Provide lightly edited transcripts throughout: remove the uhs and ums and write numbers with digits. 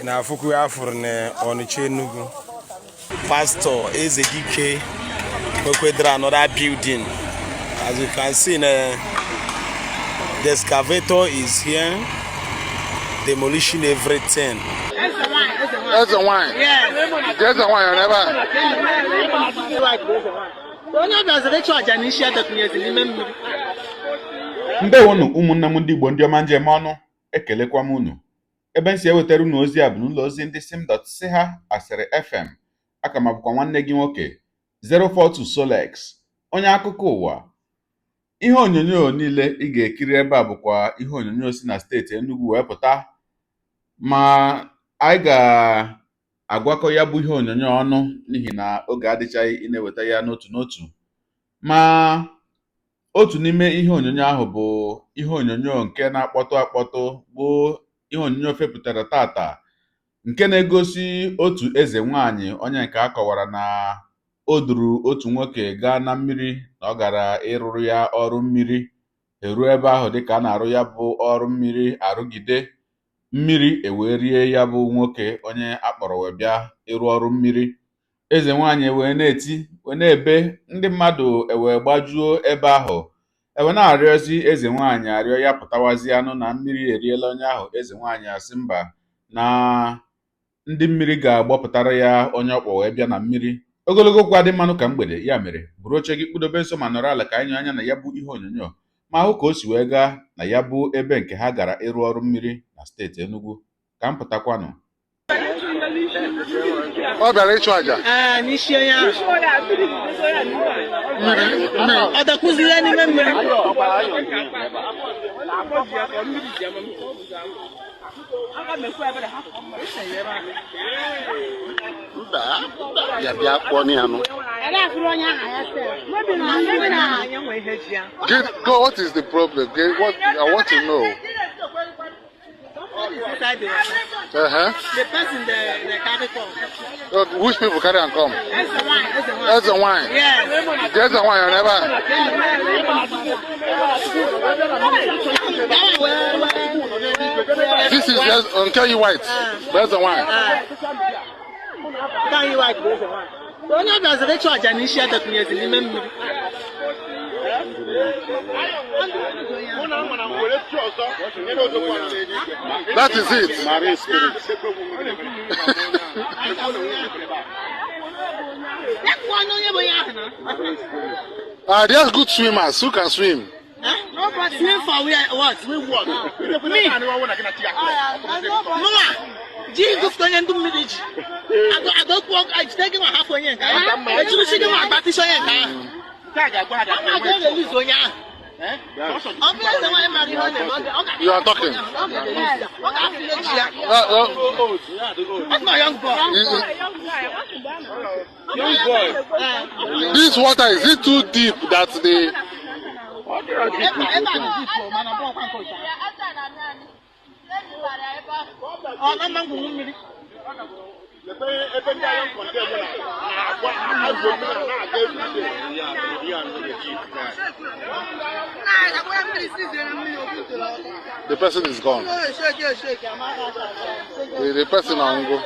na Fuku Afurne Oniche Enugu. Pastor Ezekike Okwedra another building. As you can see, the excavator is here, demolishing everything. That's the wine. Yes. That's the wine. Ndewonu ụmụnne m ndị Igbo ndị ọma njem ọnụ ekelekwa m unu. Ebe nsi ewetara unu ozi a bụ n'ụlọ ozi ndị sim.si ha asịrị FM. Aka m abụkwa nwanne gị nwoke 042 Solex, onye akụkọ ụwa. Ihe onyonyo niile ị ga-ekiri ebe a bụkwa ihe onyonyo si na steeti Enugu wee pụta, ma anyị ga-agwakọ ya bụ ihe onyonyo ọnụ n'ihi na oge adịchaghị ị na-eweta ya n'otu n'otu. Ma otu n'ime ihe onyonyo ahụ bụ ihe onyonyo nke na-akpọtụ akpọtụ, bụ ihe onyonyo fepụtara tata, nke na-egosi otu eze nwanyị onye nke a kọwara na o duru otu nwoke gaa na mmiri na ọ gara ịrụrụ ya ọrụ mmiri. Eruo ebe ahụ dịka a na-arụ ya bụ ọrụ mmiri, arụgide mmiri ewee rie ya bụ nwoke onye akpọrọ wee bịa ịrụ ọrụ mmiri. Eze nwanyị wee na-eti wee na-ebe, ndị mmadụ ewee gbajuo ebe ahụ, ewe na-arịọzi eze nwanyị arịọ ya pụtawazi anụ na mmiri eriela onye ahụ. Eze nwanyị asị mba, na ndị mmiri ga-agbapụtara ya onye ọkpọ wee bịa na mmiri. Ogologo kwa dị mmanụ ka mgbede, ya mere buru oche gị kpudobe nso ma nọrọ ala ka anyị anya na ya bụ ihe onyonyo ma hụ ka o si wee gaa na ya bụ ebe nke ha gara ịrụ ọrụ mmiri na steeti Enugu. Ka m pụtakwanụ. Ọ bịara ịchụ aja. N'isi onye ahụ. Ọ dakụziri n'ime mmiri. Ya bịa kpọọ ya nụ. Go, what is the problem? What I want to know. The person they carry come. Which people carry and come? That's the wine. Yes. That's the wine. This is just on Kelly White. That's the wine. Kelly White. Onye ọbịa zere ịchụ aja n'isi adakwunyezi n'ime mmiri. That is it. There's good swimmers who can swim. Swim for where? What? Swim what? Me? Mama, Jesus going into village. I don't walk. I take him a half a year. I should see him a partition. I'm going to lose on ya. You are talking. That's my young boy. Young boy. This water, is it too deep that they... The person is gone. The person on go.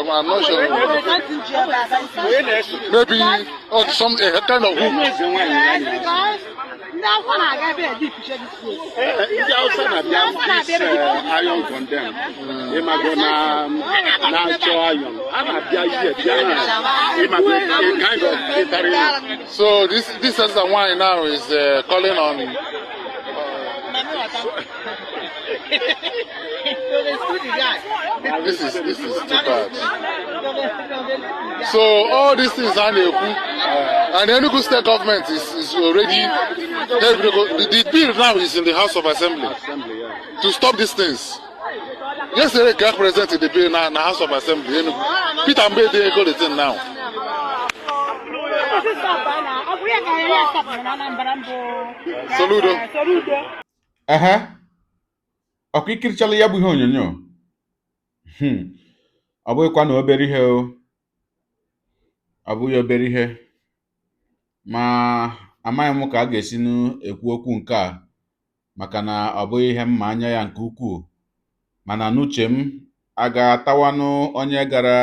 I'm not sure. Maybe some kind of hook. Now, when I get deep, Ndị Hausa na-abịa iron condemn. Na-achọ iron. A na-abịa ihe bịa na kind of catering. So this is the wine now is calling on. This is too bad. So all these things are and the Enugu State government is already the bill now is in the House of Assembly to stop these things. Yesterday, Kirk presented the bill now in the House of Assembly. Peter Mbe didn't go the thing now. Saludo. Ọkụ ikirichala ya bụ ihe onyonyo. Ọ bụghịkwa na obere ihe o. Ọ bụghị obere ihe. Ma amaghị m ka a ga-esi ekwu okwu nke a maka na ọ bụghị ihe mma anya ya nke ukwuu. mana n'uche m a ga-atawanụ onye gara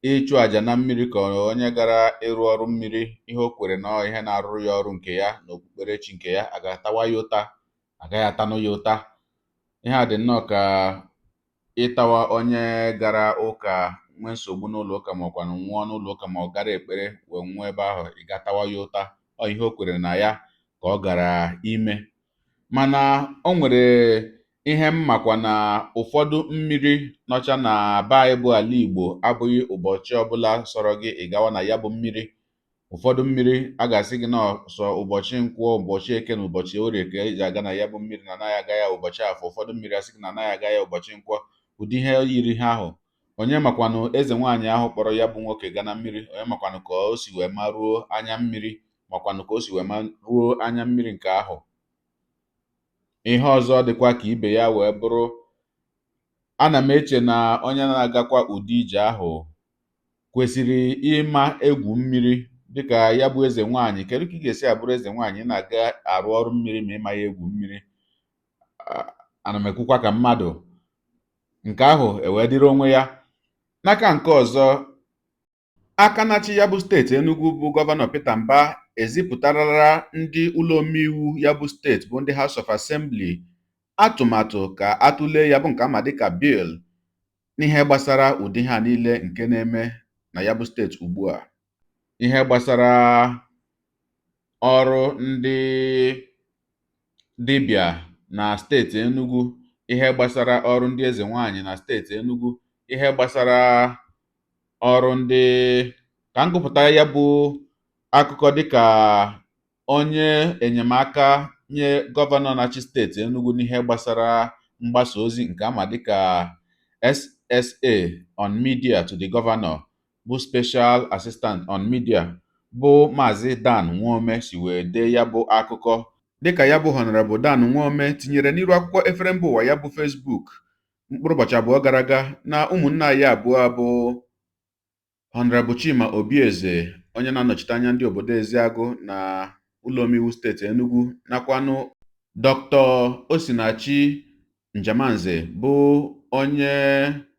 ịchụ àjà na mmiri ka onye gara ịrụ ọrụ mmiri ihe o kwere na ihe na-arụrụ ya ọrụ nke ya na okpukperechi nke ya a ga-atawa ya ụta agaghị atanụ ya ụta. Ihe a dị nnọọ ka ịtawa onye gara ụka nwee nsogbu n'ụlọ ụka ma ọkwanụ nwụọ n'ụlọ ụka ma ọ gara ekpere wee nwụọ ebe ahụ ị ga-atawa ya ụta. Ọ ihe o kwere na ya ka ọ gara ime. Mana o nwere ihe m makwa na ụfọdụ mmiri nọcha na be anyị bụ ala Igbo abụghị ụbọchị ọbụla sọrọ gị ị gawa na ya bụ mmiri. Ụfọdụ mmiri a ga-asị gị sọ ụbọchị nkwọ, ụbọchị eke na ụbọchị orie ka eji aga na ya bụ mmiri na anaghị aga ya ụbọchị afọ. Ụfọdụ mmiri asị gị na anaghị aga ya ụbọchị nkwọ. Ụdị ihe yiri ha ahụ. Onye makwanụ eze nwaanyị ahụ kpọrọ ya bụ nwoke gaa na mmiri, onye makwanụ ka o si wee maruo anya mmiri, makwanụ ka o si wee maruo anya mmiri nke ahụ. Ihe ọzọ dịkwa ka ibe ya wee bụrụ, ana m eche na onye na-agakwa ụdị ije ahụ kwesịrị ịma egwu mmiri dịka ya bụ eze nwaanyị. Kedu ka ị ga-esi abụrụ eze nwaanyị na-aga arụ ọrụ mmiri ma ịma ya egwu mmiri? Ana m ekwukwa ka mmadụ, nke ahụ ewee dịrị onwe ya. N'aka nke ọzọ, aka na-achị ya bụ steeti Enugu bụ gọvanọ Peter Mbah ezipụtarala ndị ụlọ omeiwu ya bụ steeti bụ ndị House of Assembly atụmatụ ka atụlee ya bụ nke ama dịka bill n'ihe gbasara ụdị ha niile nke na-eme na ya bụ steeti ugbu a. Ihe gbasara ọrụ ndị dibịa na steeti Enugu, ihe gbasara ọrụ ndị eze nwaanyị na steeti Enugu, ihe gbasara ọrụ ndị ka m gụpụta ya bụ akụkọ dịka onye enyemaka nye gọvanọ na-achị steeti Enugu n'ihe gbasara mgbasa ozi nke ama dịka SSA on Media to the Governor bụ Special Assistant on Media bụ Maazị Dan Nwome si wee dee ya bụ akụkọ. Dịka ya bụ Honorable Dan Nwome tinyere n'iru akwụkwọ efere mba ụwa ya bụ Facebook mkpụrụ ụbọchị abụọ gara aga na ụmụnna ya abụọ bụ Honorable Chima Obieze, onye na-anọchite anya ndị obodo Eziagụ na ụlọ omeiwu steeti Enugu, nakwanụ Dr. Osinachi Njamanze bụ onye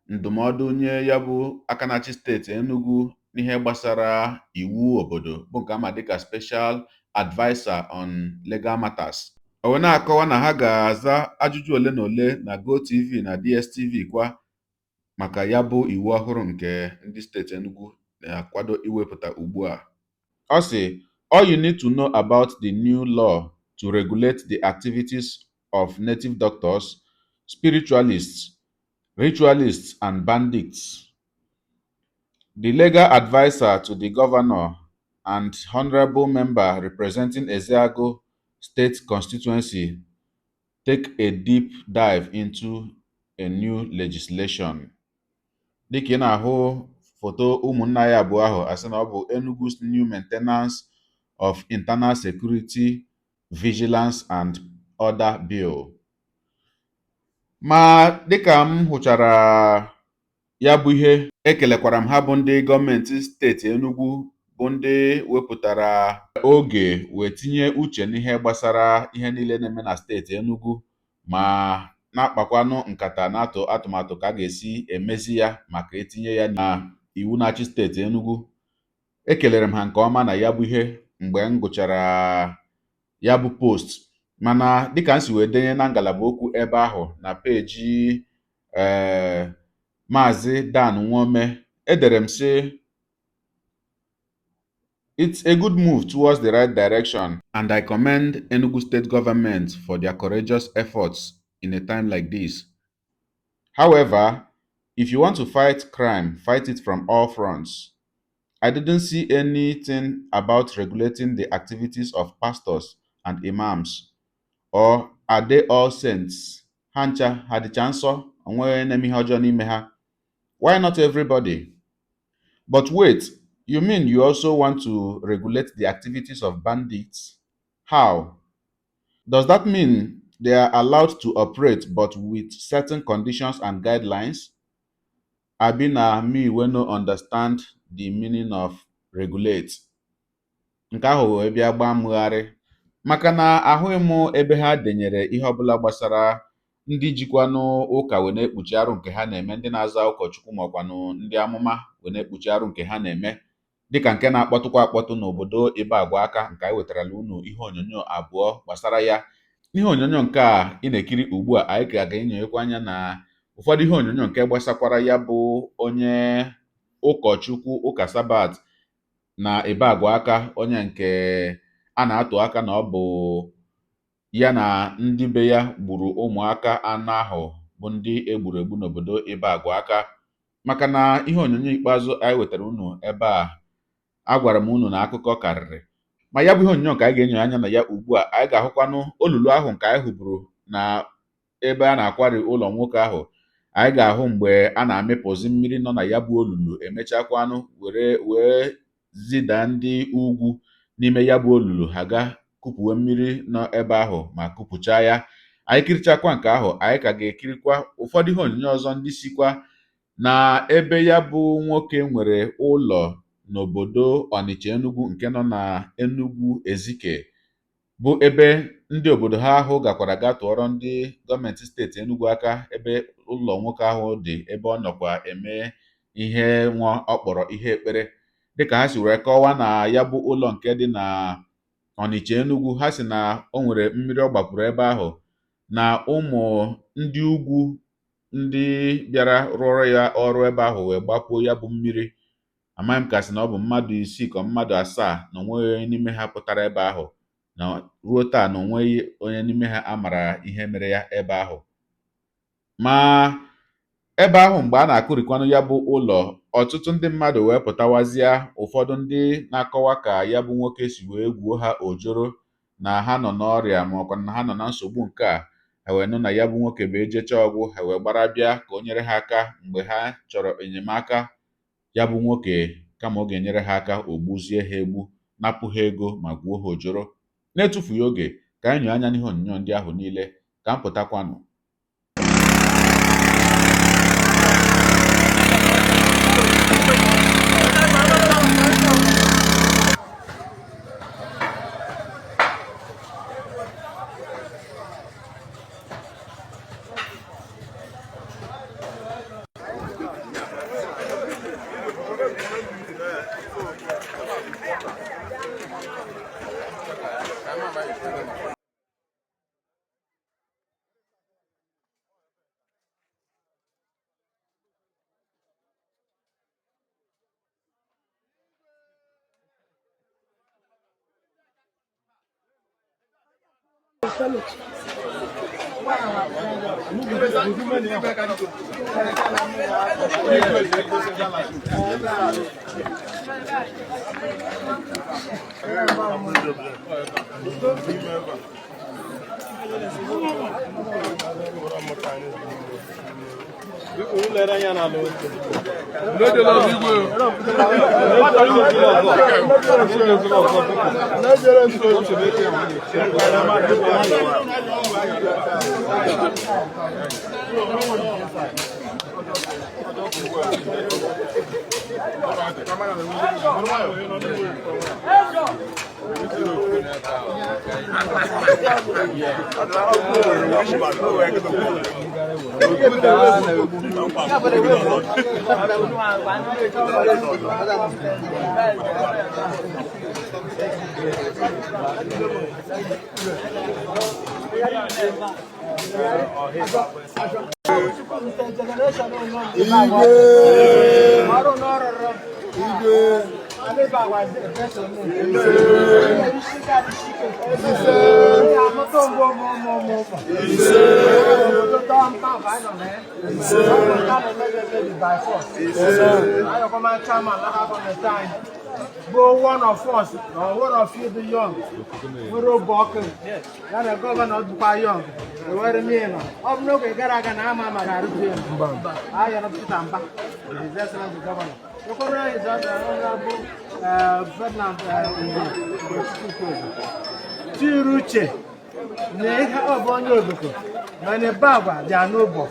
ndụmọdụ nye ya bụ aka na-achị steeti Enugu n'ihe gbasara iwu obodo bụ nke ama dịka Special Adviser on Legal Matters. O wee na-akọwa na ha ga-aza ajụjụ ole na ole na GoTV na DSTV kwa maka ya bụ iwu ọhụrụ nke ndị steeti Enugu na-akwado iwepụta ugbu a. Ọ sị, all you need to know about the new law to regulate the activities of native doctors, spiritualists, ritualists, and bandits. The legal advisor to the governor and honorable member representing Eziago State constituency take a deep dive into a new legislation. Dịka ị na-ahụ foto ụmụnna ya abụọ ahụ, asị na ọ bụ Enugu's New Maintenance of Internal Security, Vigilance and Order Bill. Ma dịka m hụchara ya bụ ihe, ekelekwara m ha bụ ndị gọọmenti steeti Enugu bụ ndị wepụtara oge wee tinye uche n'ihe gbasara ihe niile na-eme na steeti Enugu ma na-akpakwanụ nkata na-atụ atụmatụ ka a ga-esi emezi ya maka etinye ya na iwu na-achị steeti Enugu. Ekelere m ha nke ọma na ya bụ ihe mgbe m gụchara ya bụ post. Mana dịka m si wee denye na ngalaba okwu ebe ahụ na peji Maazị Dan Nwome, edere m sị, it's a good move towards the right direction and I commend Enugu State government for their courageous efforts in a time like this. However, if you want to fight crime, fight it from all fronts. I didn't see anything about regulating the activities of pastors and imams. Or are they all saints? Hancha hadicha nsọ, onwe na-eme ihe ọjọọ n'ime ha. Why not everybody? But wait, you mean you also want to regulate the activities of bandits? How? Does that mean they are allowed to operate but with certain conditions and guidelines? Abi na me wey no understand the meaning of regulate. Nke ahụ wee bịa gbaa mmegharị maka na ahụghị m ebe ha denyere ihe ọbụla gbasara ndị jikwanụ ụka wee na-ekpuchi arụ nke ha na-eme, ndị na-aza ụkọchukwu makwanụ ndị amụma wee na-ekpuchi arụ nke ha na-eme, dịka nke na-akpọtụkwa akpọtụ n'obodo Ịbagwa aka, nke anyị wetarala unu ihe onyonyo abụọ gbasara ya. Ihe onyonyo nke a ị na-ekiri ugbu a, anyị ga-enyonyekwa anya na ụfọdụ ihe onyonyo nke gbasakwara ya bụ onye ụkọchukwu ụka Sabat na Ịbagwa aka, onye nke a na-atụ aka na ọ bụ ya na ndị be ya gburu ụmụaka anọ ahụ bụ ndị egburu egbu n'obodo Ịbagwa aka. Maka na ihe onyonyo ikpeazụ anyị wetara unu ebe a, agwara m unu na akụkọ karịrị, ma ya bụ ihe onyonyo nke anyị ga-enyo anya na ya ugbu a, anyị ga-ahụkwanụ olulu ahụ nke anyị hụburu na ebe a na-akwari ụlọ nwoke ahụ. Anyị ga-ahụ mgbe a na-amịpụzi mmiri nọ na ya bụ olulu, emechakwanụ wee zida ndị ugwu n'ime ya bụ olulu, ha ga kupuwe mmiri nọ ebe ahụ ma kupụchaa ya. Anyị kirichakwa nke ahụ, anyị ka ga-ekirikwa ụfọdụ ihe onyonyo ọzọ ndị sikwa na ebe ya bụ nwoke nwere ụlọ n'obodo Ọnịcha Enugu, nke nọ na Enugu Ezike, bụ ebe ndị obodo ha ahụ gakwara ga tụọrọ ndị gọọmenti steeti Enugu aka ebe ụlọ nwoke ahụ dị, ebe ọ nọkwa eme ihe nwa ọ kpọrọ ihe ekpere. Dịka ha si were kọwaa na ya bụ ụlọ nke dị na Ọnịcha Enugu, ha si na o nwere mmiri ọ gbapụrụ ebe ahụ, na ụmụ ndị ugwu ndị bịara rụọrọ ya ọrụ ebe ahụ wee gbapuo ya bụ mmiri. Amaghị m ka sị na ọ bụ mmadụ 6 ka mmadụ 7 na onweghị onye n'ime ha pụtara ebe ahụ, na ruo taa na onweghị onye n'ime ha amara ihe mere ya ebe ahụ. Ma ebe ahụ mgbe a na-akụrikwanụ ya bụ ụlọ, ọtụtụ ndị mmadụ wee pụtawazịa, ụfọdụ ndị na-akọwa ka ya bụ nwoke si wee gwuo ha ojoro, na ha nọ n'ọrịa ma ọkwa na ha nọ na nsogbu nke a. Ha wee nụ na ya bụ nwoke bụ ejecha ọgwụ, ha wee gbara bịa ka o nyere ha aka mgbe ha chọrọ enyemaka. Ya bụ nwoke, kama ọ ga-enyere ha aka, o gbuzie ha egbu, napụ ha ego ma gwuo ha ojoro. Na-etufughị oge, ka anyị nyoo anya n'ihe onyonyo ndị ahụ niile, ka m pụtakwanụ. Go one of us, or one of you the young. We're walking. Then the governor of the young. The way me, I'm not going to get a Nama. I am not Tamba. His Excellency Governor. The Korea is Honorable Ferdinand Tiruche. They have on your book. When a Baba, they are no book.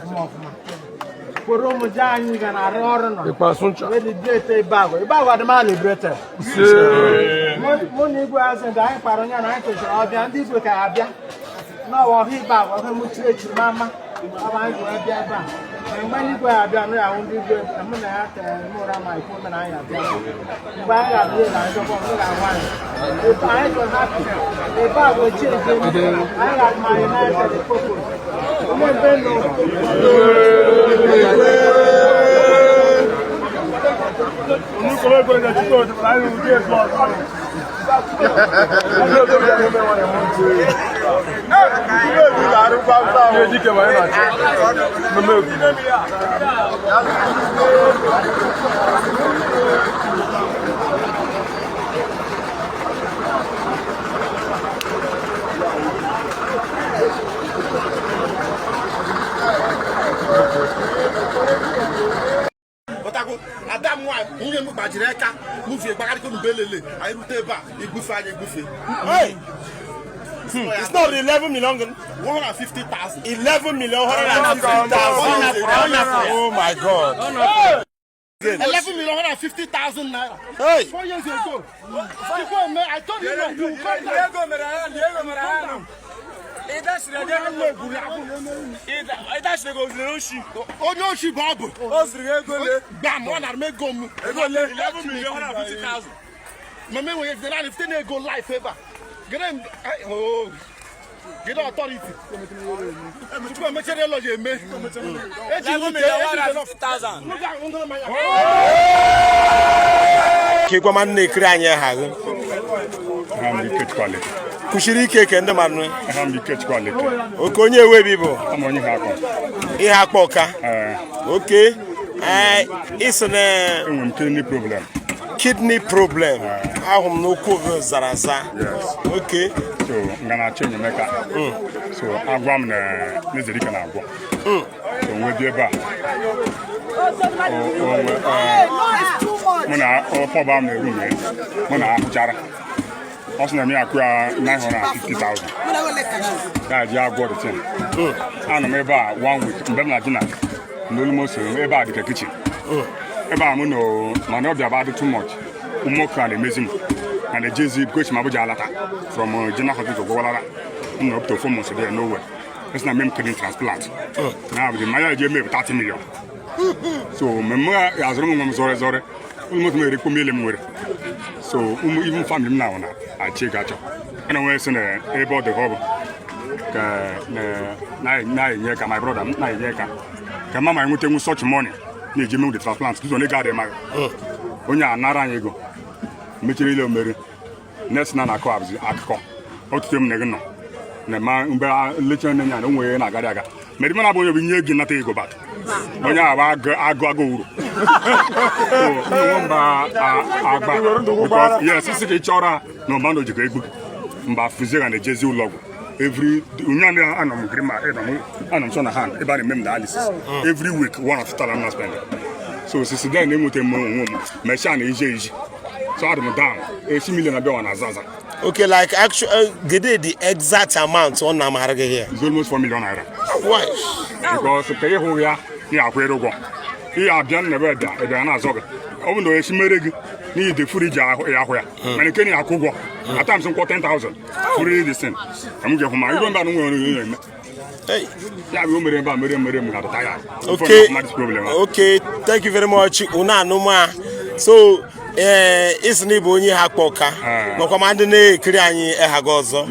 Poromo Jani and Arono. The Pasuncha. When the great Baba, Baba the man liberated. Money was and I Parana, and I told you, I'll be on this with Abia. No, he Baba, who much rich Mama. Abantu abia ba. Mgbani kwa abia no ya wundi gbe. Amu na ya ta mu ra ma ipo na ya abia. Ngba ya bi na so ko no ga wan. If I go happy, if I go change, I got my united purpose. Come on, Bello. Nous sommes going to go to the Adam one, you know, Bajireka, move your back to Belele. I will take back. It's not 11 million, 150,000. 11 million, 150,000. Oh my God. 11 million, 150,000 naira. Hey. 4 years ago. I told you not to come down. Get authority. Kushiri keke ndị mmadụ okonye ewe bibo ihe akpọka okay is kidney problem ahụ m n'okwu zara za okay so ngana change meka so agwa m na nezerika na agwa so nwe bi ebe a muna ọfọba m na room muna ahụchara also na me akwa 950,000 that ya go the thing and me ba 1 week mbem na dinner no almost me ba the kitchen ebe am no man obi about too much umoka na emezi and the jezi because ma buja alata from Jina hospital to Gowala no up to 4 months there nowhere it's na me kidney transplant now the maya je me 30 million so me azro mo zore almost me rekomele mo so even family now na I check out and I went in about the hub na my brother na mama I want such money na eji me the transplant so only got them onye anara anyị ego mechiri ile omere next na akọ abzi akụkọ otutu m nege no na ma mbe leche na nya na onwe na agari aga meri mana bụ onye bụ nye ego nata ego bat onye aba agụ uru so mba agba because yes sisi ke chora no mando jiko egbu mba fuzega na jezi ulogwu every unyana anom grima anom so na hand eba na mem dialysis every week one of total am spend so sisi then na emote mo me sha na ije so adam down 8 million abi wana zaza. Okay, like actually the exact amount on Namarga here. It's almost 4 million naira. Why? Because pay who ya ni akwero go. He abian na beda e be na azoga. Obu no esimeregi ni the fridge ya hoya. Man ken ya akugwo. At times some 10,000. Fridge the same. Am ge huma. You don't know no. Hey. Yeah, we mere mu ga tire. Okay, thank you very much. Una no ma. So isni bụ onye ha kpọka makwa ma ndị na-ekiri anyị ehaga ọzọ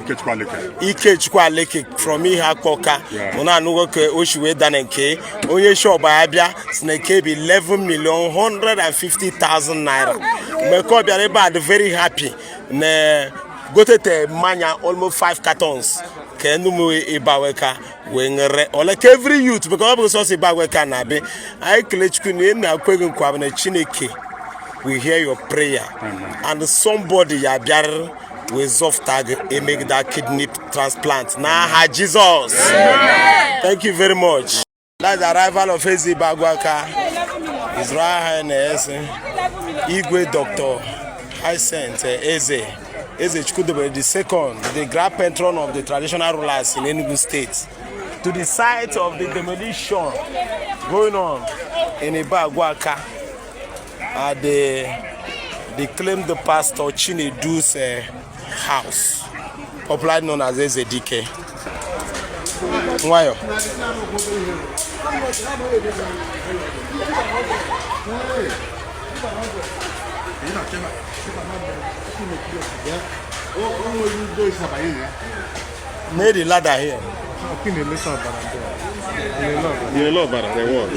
Ikechukwu Aleke from ihe akpọka na anụgo ka o shi wee dana nke onye shop ya bịa si na nke bi 11,150,000 naira mgbe ka ọ bịara ebe a dị very happy na gotete mmanya almost 5 cartons ka enumu ịbaweka wee ngere ole ka every youth because ọ bụ sọsọ ịbaweka na be anyị kelechukwu na na-akweghị nkwa na Chineke we hear your prayer. And somebody will soft tag and make that kidney transplant. Nah, Jesus. Thank you very much. That's the arrival of Ezi Bagwaka, His Royal Highness, Igwe Doctor, Hyacinth Eze Chukwudebe II, the grand patron of the traditional rulers in Enugu State, to the site of the demolition going on in Ibagwaka. They claim the pastor Chinedu's house, popularly known as Ezedike. Nwayọ. Made the ladder here. You know about the wall.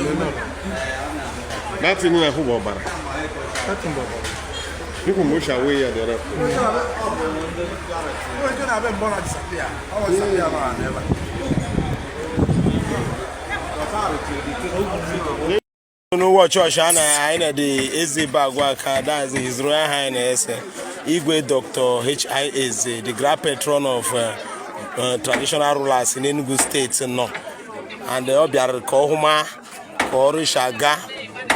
That's in the whole bar. You can push away at the rep. No watch church I know the Eze Bagwaka, that's His Royal Highness Igwe Dr. H.I.S., the grand patron of traditional rulers in Enugu State, no. And the Obiar Kohuma, Korishaga,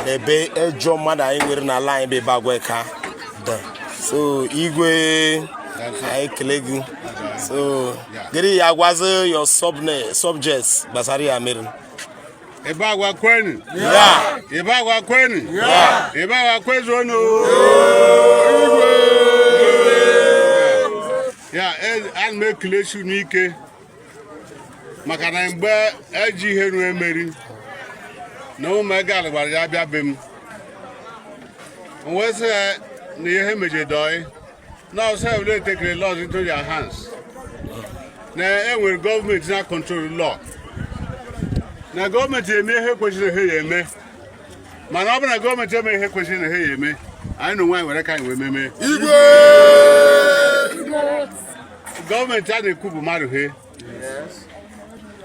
Ebe Ejo Mada in na line be Bagwaka. So Igwe I Kelegu. So Giri Yagwaze your subjects Basari Amirin. Ibagwa kweni. Yeah. Ibagwa kweni. Yeah. Ibagwa kwezono. Yeah, and make lesu nike. Makana mgbe eji henu emeri. No mega gwara ya bia bem. Onwese na ihe meje doi. Now say we take the laws into their hands. Na enwere government na control the law. Na government eme ihe kwesịrị ihe ya eme. Mana ọ bụ na government eme ihe kwesịrị ihe ya eme. Anyị no nwa were ka anyị wee meme. Igwe! Government a na-ekwu bụ mmadụ he. Yes.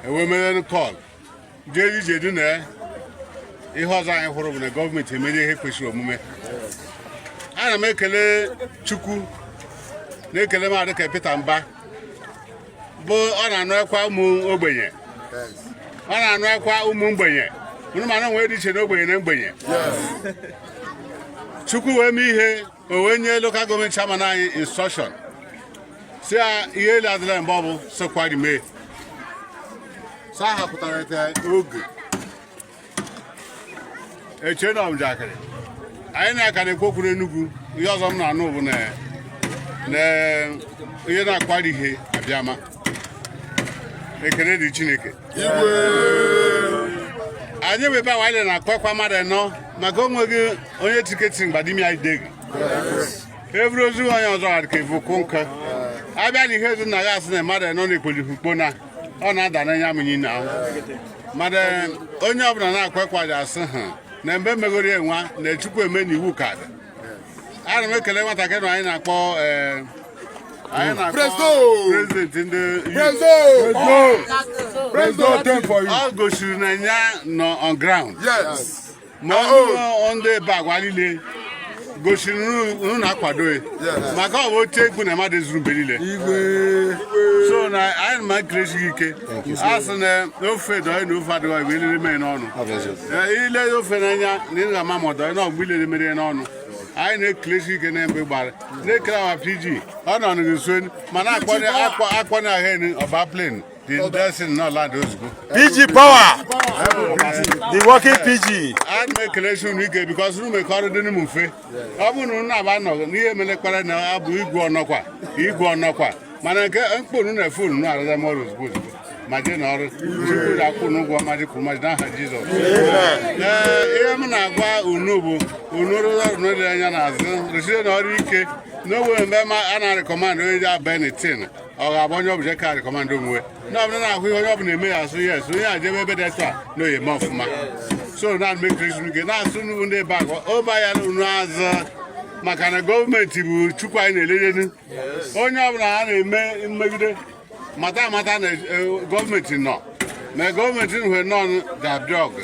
Ewe mere call. Jeji du na ihe ọzọ anyị hụrụ bụ na government emere ihe kwesịrị omume. Ana m ekele Chukwu na-ekele mmadụ ka Peter Mba bụ ọ na-anụ ekwa ụmụ ogbenye. Ọ na-anụ ekwa ụmụ mgbenye. Ụnụ ma na nwee dị iche na ogbenye na mgbenye. Chukwu wee mee ihe o wee nye local government chairman anyị instruction. Si ya ihe ele adịla mgbe ọ bụ sokwari mee. Sa ha pụtara ete oge. Eche na ọmjakịrị. Anyị na-aka na-ekwu okwu n'Enugu, ihe ọzọ m na-anụ bụ na ihe na-akwari ihe abịama. Ekene dị Chineke. Anyị bụ ebe a wanyere na-akpọkwa mmadụ anọ maka onweghị onye tiketi mgbadimi anyị degi. Evuru ozu onye ọzọ ha ka evoku nka. Abịa na ihe ezu na ya asị na mmadụ anọ na-ekpolifu kpona ọ na-ada n'anya amụnyi na ahụ. Mmadụ onye ọbụla na-akpọkwa dị asị ha na mgbe megoro enwa na Chukwu eme n'iwu ka dị. Ana m ekele nwatakịrị anyị na-akpọ President in the President for you. All go to Nanya no on ground. Yes. Ma on the bag walile. Go to na kwado e. Maka o take na ma de zuru belile. So na I ma crazy ike. As na no fedo no fado we le me no no. Ile no fenanya ni na ma modo na ogbile me de no no. I ne crazy ike na mbe gbara. Ne kra PG. Ọ nọ n'uso mana akpọ na hen of our plane. The dancing no land those go. PG power. The working PG. I make election week because we make all the move. Abu no na ba no ni emele kwara na abu igwe onokwa. Mana nke mkpo nu na phone no arada more go. Maje na ọrụ. Chukwu da kwụ n'ụgwọ maji kwụ maji na Jesus. Ihe m na-agwa unu bụ unu rụrụ ọrụ dị anya n'azụ. Reside na ọrụ ike. No way mbe ma ana recommend onye ja Benetton. Ọ ga-abụ onye ọbụla ka recommend onwe. Na ọbụla na-ahụ ihe onye ọbụla eme ya asụ yes. Onye a jebe ebe dị etu a no ye ma ọfụma. So na make reason ge na asụ nu ndị bag o ba ya unu azụ maka na gọọmenti bụ Chukwu anyị na-elelenu. Onye ọbụla ha na-eme mmegide mata na gọọmenti nọ. Ma gọọmenti nwere nọ ga-abịa ọgụ.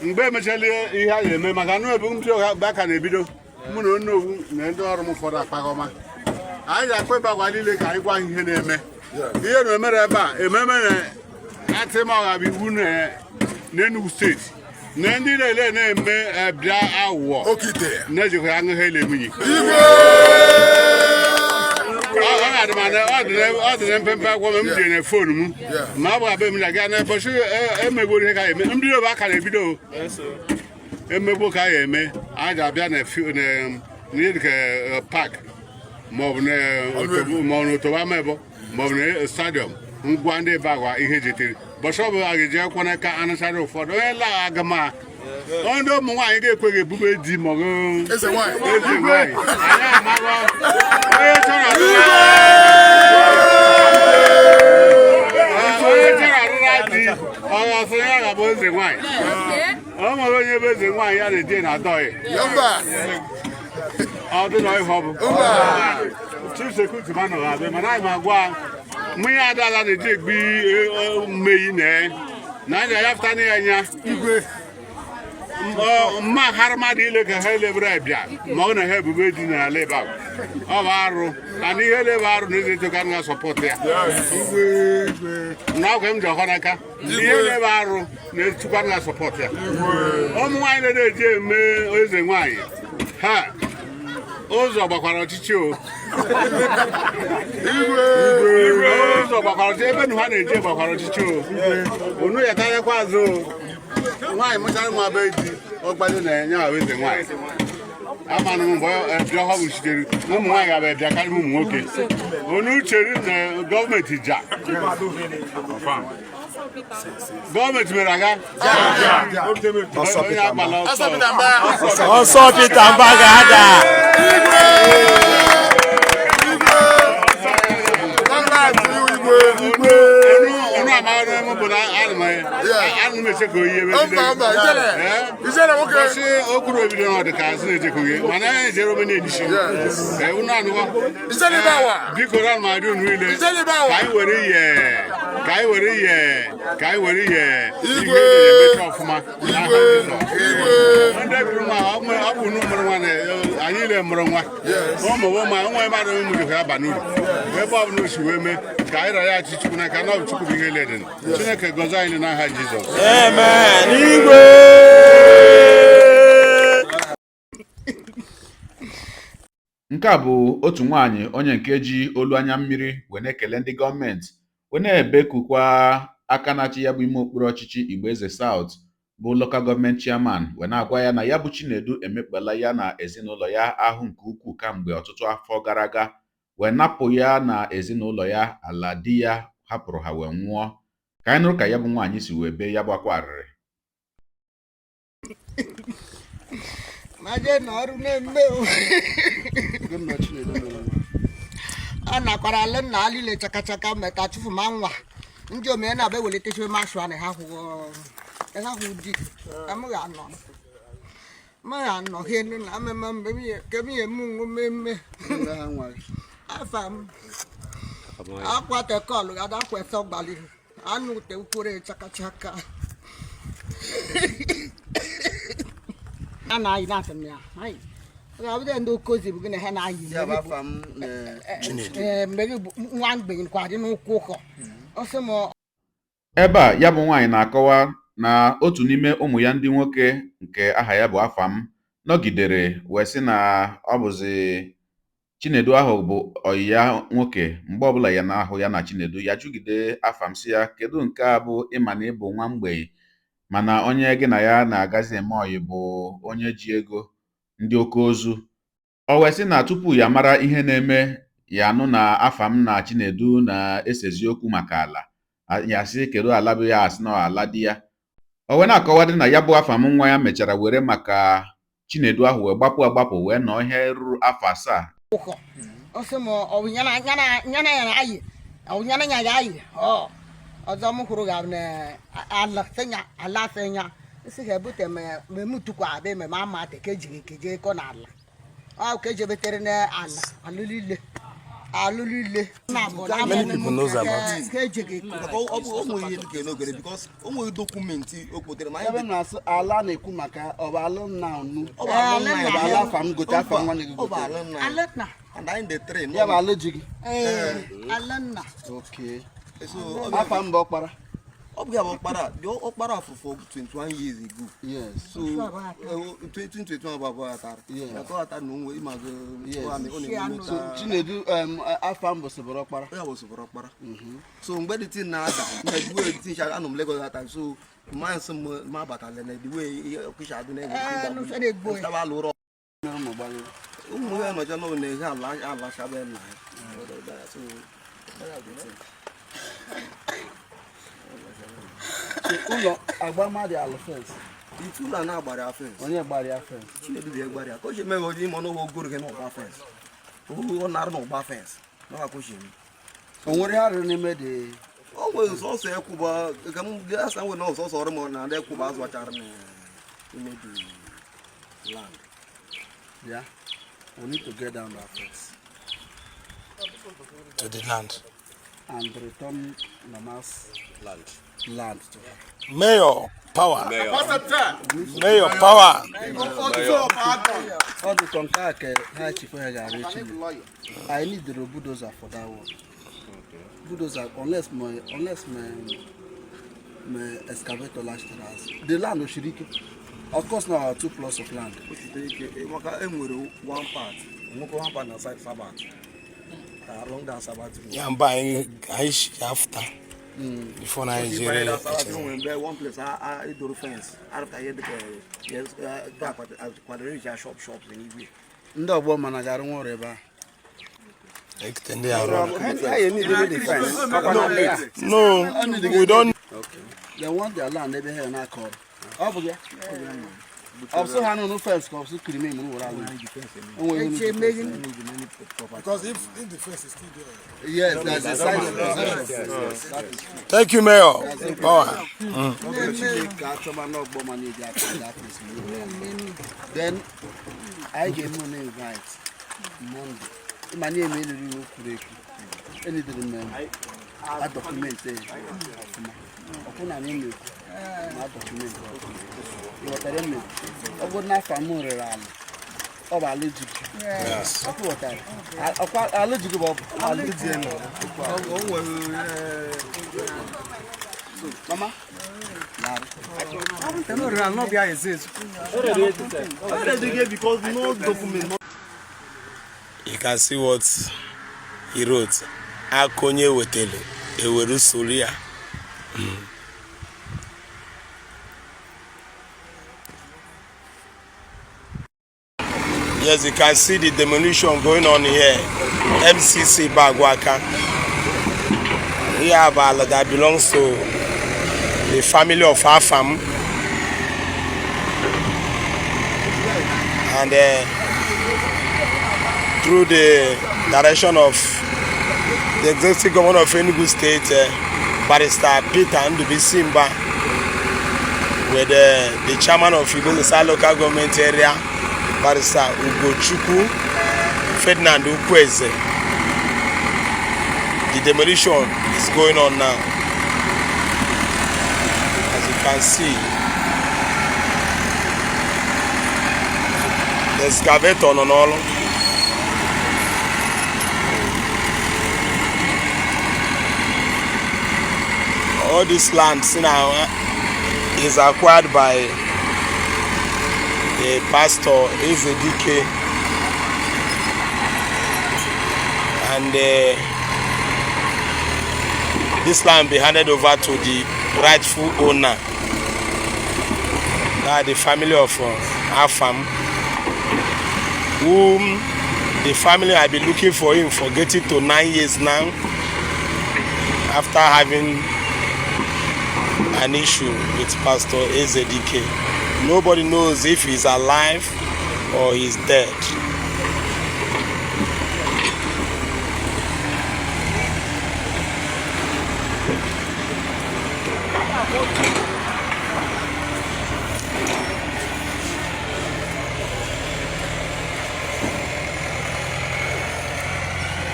Mgbe emechali ihe a ga-eme maka na ebu ndị ọga ka na-ebido mụ na onye owu na ndị ọrụ m ụfọdụ akpagọma. Anyị ga-akpa ebe agwa niile ka anyị gwa ihe na-eme. Ihe na-emere ebe a ememe na atịmọgha bụ iwu n'Enugu State. Na ndị na-ele na-eme bịa awụọ na-ejikwa aṅụ ha ele emunyi. Ọ dị na mpempe akwụkwọ m dị na fonu m ma ọ bụ abịa m ga na ụbọchị emegbo ihe ka ya eme ndị obe aka na-ebido emegbo ka ya eme a ga-abịa na ihe dịka pak maọbụ na otobama ebo maọbụ na stadiọm ngwa ndị ebe agwa ihe jetere bọchị ọ bụ a ga-eji akwụkwọ n'aka anụchara ụfọdụ onye lagha agama ndị ụmụ nwaanyị ga-ekweghị ebube di ma ọ bụ eze nwaanyị anyị amaghọ onye chọrọ arụra di ọsọ ya ga-abụ eze nwaanyị ọ nwere onye bụ eze nwaanyị ya na-eje na adọghị ọ dị na ihe ọ bụ chief security man nọ ga-abịa mana anyị ma agwa mmiri adala na-eji egbi mmeyi na anya ya fụta ya anya igwe mma hara mmadụ ile ka ha elebere bịa ma ọ na ha ebube dị n'ala ebe ahụ ọ bụ arụ mana ihe elebe arụ na eze toka na sọpọtụ ya na ọgwe m ji ọhọ n'aka ihe elebe arụ na-etukwa na sọpọtụ ya ụmụ nwaanyị na-eji eme eze nwaanyị ha ụzọ gbakwara ọchịchị ụzọ gbakwara ọchịchị ebe nu ha na-eje gbakwara ọchịchị unu ya tarekwa azụ nwaanyị mụchara nwa be di ọgbado na-enye ahụ eze nwaanyị amanụ m mgbe bịa ọhọ gbuchitere ụmụ nwaanyị ga-abịa bịa karịa ụmụ nwoke onu chere na gọọmenti ja gọọmenti mere aga onye agbala ọsọ Peter Mba ga-ada anụ na-echekọ ihe okpuru obido na ọdị ka azụ na-echekọ ihe mana anyị jere ome na-edishi unu anụwa biko na alụmadị unu niile ka anyị were ihe ihe na-emecha ọfụma ndị bụrụ nwa ọ bụ unu mụrụ nwa anyị ile mụrụ nwa ụmụwo ma nwa ebe adịghị mụjikọ ya ba n'uru ebe ọ bụla osi wee mee ka anyị rara ya chi Chukwu n'aka na ọ bụ Chukwu bụ ihe ledin Chineke gọzie anyị n'aha Jizọs amen igwe nke a bụ otu nwaanyị onye nke ji olu anya mmiri wee na-ekele ndị gọọmenti wee na-ebekukwa aka na-achị ya bụ ime okpuru ọchịchị Igboeze South bụ local gọọmenti chairman wee na-agwa ya na ya bụ Chinedu emekpala ya na ezinụlọ ya ahụ nke ukwuu kamgbe ọtụtụ afọ gara aga wee napụ ya na ezinụlọ ya ala di ya hapụrụ ha wee nwụọ ka anyị nụrụ ka ya bụ nwaanyị si wee bee ya bụ akwa arịrị a nakwara ala nna alile chakachaka meta chufu ma nwa ndị omee na-abịa welitechi mashu a na ha hụ di amụghị anọ henu na amema mgbe kem ihe mụ mmemme afa m akwa tekọlụ gada kwesọ gbali anụ te ukwure chakachaka a na-ayị na asem ya ga-abụdị ndị okozi bụ gịnị ha na-ayị mgbe nwa mgbenye kwa dị n'ụkwụ ụkọ ebe a ya bụ nwaanyị na-akọwa na otu n'ime ụmụ ya ndị nwoke nke aha ya bụ Afam nọgidere wee sị na ọ bụzi Chinedu ahụ bụ ọyị ya nwoke mgbe ọbụla ya na-ahụ ya na Chinedu ya jụgide Afam sị ya kedu nke a bụ ịma na ịbụ nwa mgbei mana onye gị na ya na-agazi eme ọyị bụ onye ji ego ndị oke ozu o wee sị na tupu ya mara ihe na-eme ya anụ na Afam na Chinedu na-esezi okwu maka ala ya sị kedu ala bụ ya asị na ala di ya o wee na-akọwa dị na ya bụ Afam nwa ya mechara were maka Chinedu ahụ wee gbapụ agbapụ wee nọ ihe ruru afọ 7 ọzọ m hụrụ ga ala senya isi ga-ebute m tukwa abịa eme ma ama te keji keje kọ n'ala ọ ka ejebetere na ala alụlile many people knows about onwe dokumenti okpotere ma ebe na-asụ ala na-ekwu maka ọbalụ nna unu ọbalụ Afam gote Afam nwanne gị alụnna and I in the train ya bụ alụ ji gị alụnna okay so Afam bụ ọkpara Oge Akụkọ Ụwa for 21 years ago. Yes. So 2021 about that. Yeah. I thought that no way mago. Yes. So Chinedu Afam was about Okpara. Yeah, was about Okpara. So when the thing now that the way the thing shall anom Lagos that time. So man some my battle and the way we shall do everything. No say boy. Tabalo. No mobile. Umuya no jano ne ha la shabe na. So that ụlọ agba mmadụ alụ fence. Itu ụlọ na-agbara ya fence. Onye gbara ya fence. Chinedu dị gbara ya. Ka o ji eme onye ime ọnụ ogoro gị n'ọgba fence. Ọ na-arụ n'ọgba fence. N'ọgba ka o ji eme. O nwere arụ n'ime dị. O nwere sọsọ ekwuba ka m ga-asa nwere na ọsọsọ ọrụ m na ndị ekwuba azụchara n'ime the land. Yeah. We need to get down that fence. To the land. And return Mama's land to her. Mayor power. Mayor power. All the contact high chief I need the bulldozer for that one. Bulldozer unless my excavator last us. The land of Shiriki. Of course now 2 plots of land. One part on side Sabat. Along that Sabat. Yeah, I'm buying after. Before Nigeria. One place I do fence. After I had the shops anyway. No woman I got one river. No, we don't. Okay. They want their land, they have an accord. Over there. Also, I know no fence because it's criminal. Because if the fence is still there. Yes, that's a sign of Thank you, Mayor. Power. Then I gave no name right. Monday. My name is anything. I document it. I name I document what I don't know. I would not find more around. Of allergic. Yes. Allergic about allergic. Mama? Not be exist. Because no document. You can see what he wrote. Akonye wetelu eweru solia. Yes, you can see the demolition going on here. MCC Bagwaka. We have a lot that belongs to the family of our farm. And through the direction of the executive governor of Enugu State, Barrister Peter Ndubi Simba, with the chairman of Vidence local government area, Barrister Ugochukwu Ferdinand Ukweze. The demolition is going on now. As you can see, the excavator on all. All this land now is acquired by a pastor, Ezedike, and this land be handed over to the rightful owner, the family of our farm, whom the family have been looking for him for getting to 9 years now, after having an issue with Pastor Ezedike. Nobody knows if he's alive or he's dead.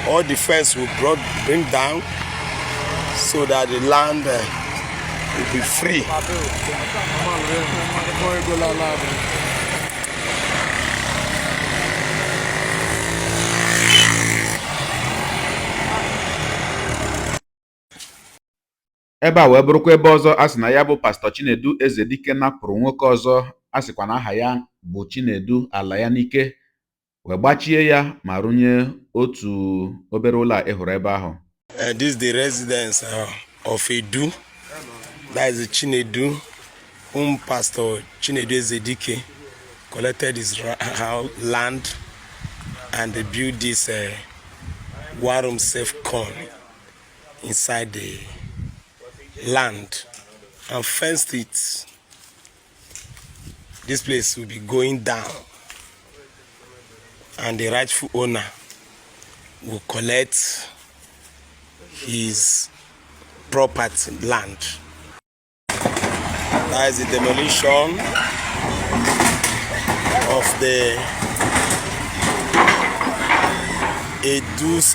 All the fence will bring down so that the land will be free. ebe a wee bụrụkwa ebe ọzọ a sị na ya bụ pastọ Chinedu Ezedike napụrụ nwoke ọzọ a sịkwa na aha ya bụ Chinedu ala ya n'ike wee gbachie ya ma rụnye otu obere ụlọ a ịhụrụ ebe ahụ. This is the residence of Edu. That is Chinedu, whom Pastor Chinedu Ezedike collected his land and they built this one-room safe corn inside the land and fenced it, this place will be going down, and the rightful owner will collect his property, land. That is the demolition of the Edu's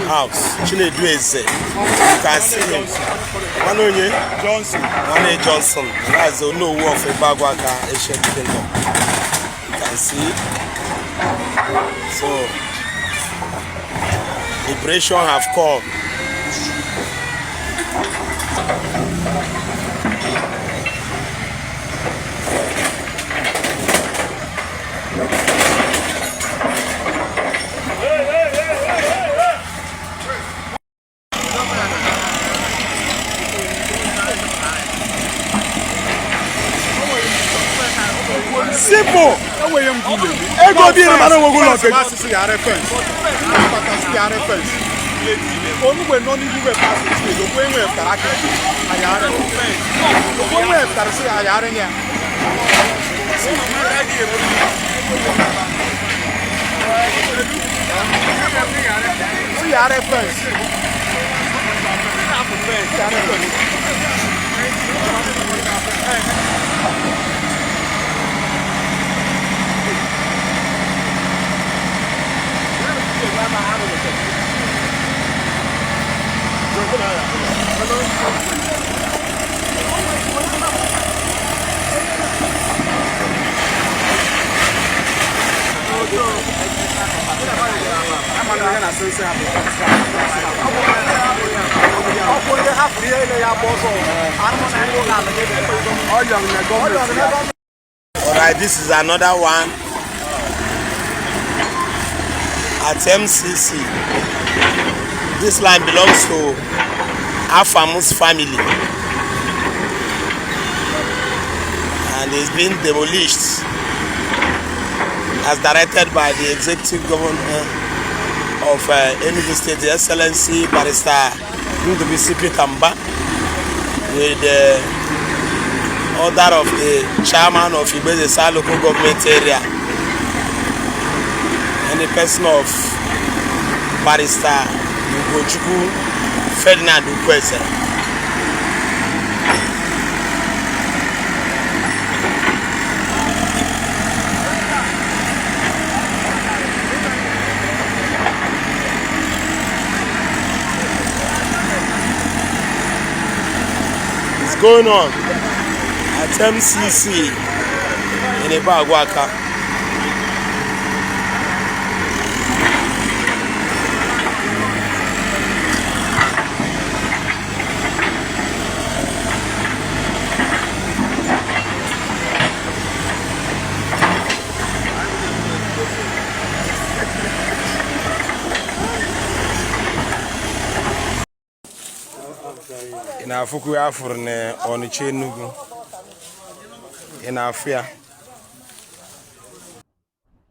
house. Chinedu Eze. You can see him. One Johnson. That's the no of a Bagwaka ancient kingdom. You can see. So liberation have come. Simple. Ego di na no go love. Asisi ya reference. Asisi ya reference. Onugbe no ni gbe pass it. Ogbo enwe eftara ka. Ayare. Ogbo enwe eftara si ayare nya. Si ya reference. Alright, this is another one at MCC. This land belongs to Afamu's family and is being demolished as directed by the executive governor of Enugu State, the Excellency Barrister Ndubisi Kamba, with the order of the chairman of Ibezesa local government area and the person of Barrister Ugochukwu Ferdinand Ukwese. It's going on at MCC in Ibagwaka. Inafuku ya furne Onitsha Enugu inafia.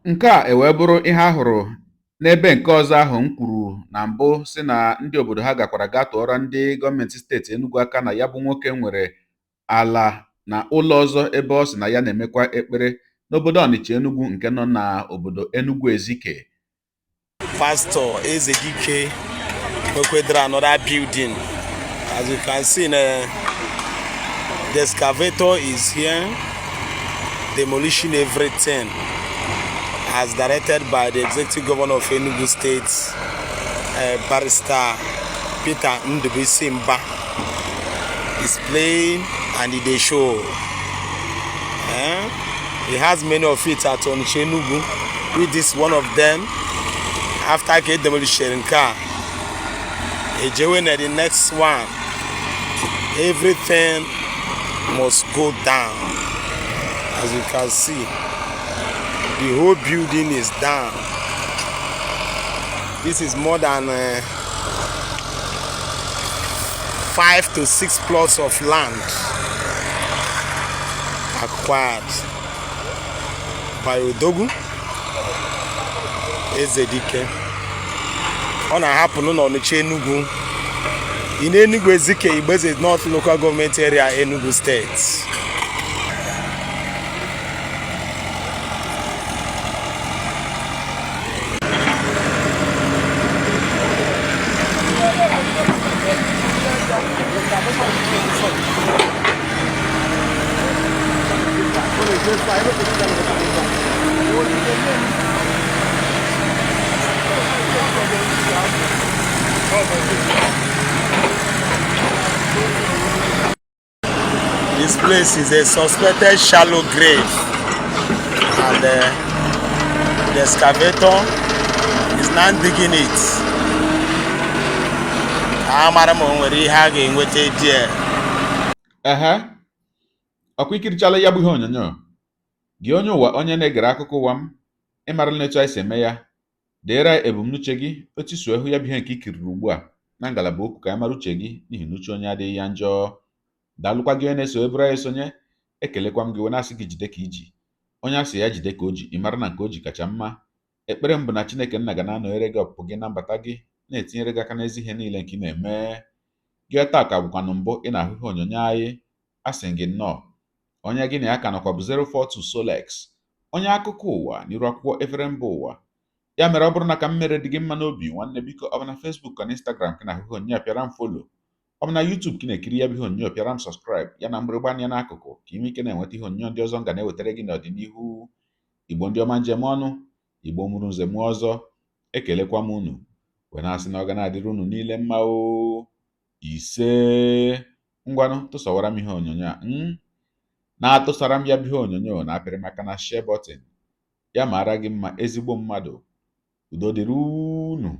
Nke a wee bụrụ ihe ahụrụ n'ebe nke ọzọ ahụ m kwuru na mbụ si na ndị obodo ha gakwara gaa tụọrọ ndị gọọmenti steeti Enugu aka na ya bụ nwoke nwere ala na ụlọ ọzọ ebe ọ sị na ya na-emekwa ekpere n'obodo Onitsha Enugu nke nọ na obodo Enugu Ezike. Pastor Ezedike Okwedra another building. As you can see, the excavator is here, demolishing everything, as directed by the executive governor of Enugu State, Barrister Peter Ndubisi Mba. Is playing and they show. He has many of it at Onitsha Enugu. With this one of them, after get demolition car, the next one. Everything must go down. As you can see, the whole building is down. This is more than 5 to 6 plots of land acquired by Odogu Ezedike. On a happen on Onitsha Enugu in Enugu State, North Local Government Area, Enugu State. This place is a suspected shallow grave, and the excavator is now digging it. Ọkwa ikirichala ya bụ ihe onyonyo gị onye ụwa onye na-egere akụkọ ụwa m ịmarala etu anyị si eme ya deere ebumnuche gị otu iso ehu ya bụ ihe nke ikiriri ugbu a na ngalaba okwu ka anyị mara uche gị n'ihi na uche onye adịghị ya njọ. Daalụkwa gị onye na-eso eburu anyị esonye, ekelekwa m gị wee na-asị gị jide ka iji onye asị ya jide ka o ji ịmara na nke o ji kacha mma. Ekpere m bụ na Chineke nna ga na-anọnyere gị ọpụpụ gị na mbata gị na-etinyere gị aka n'ezi ihe niile nke ị na-eme. Gị taa ka bụkwanụ mbụ ị na-ahụ ihe onyonyo anyị, asị gị nnọọ. Onye gị na ya ka nọkwa bụ 042 Solex, onye akụkọ ụwa n'iru akwụkwọ efere mba ụwa. Ya mere ọ bụrụ na ka m mere dị gị mma n'obi nwanne, biko ọ bụ na Facebook na Instagram ka na-ahụ ihe onyonyo a pịara m folo, ọ bụ na YouTube ka na-ekiri ya bụ ihe onyonyo pịara m sọskraịb ya na mgbịrịgba anya n'akụkụ ka ime ike na-enweta ihe onyonyo ndị ọzọ m ga na-ewetara gị n'ọdịnihu. Igbo ndị ọma njem ọnụ, Igbo mụrụ nze mụọ ọzọ, ekelekwa m unu wee na-asị na ọ ga na-adịrị unu niile mma o. Ise ngwanụ tụsawara m ihe onyonyo a na-atụsara m ya bụ ihe onyonyo na-apịrị maka na share button ya mara gị mma ezigbo mmadụ. Udo dịrị unu.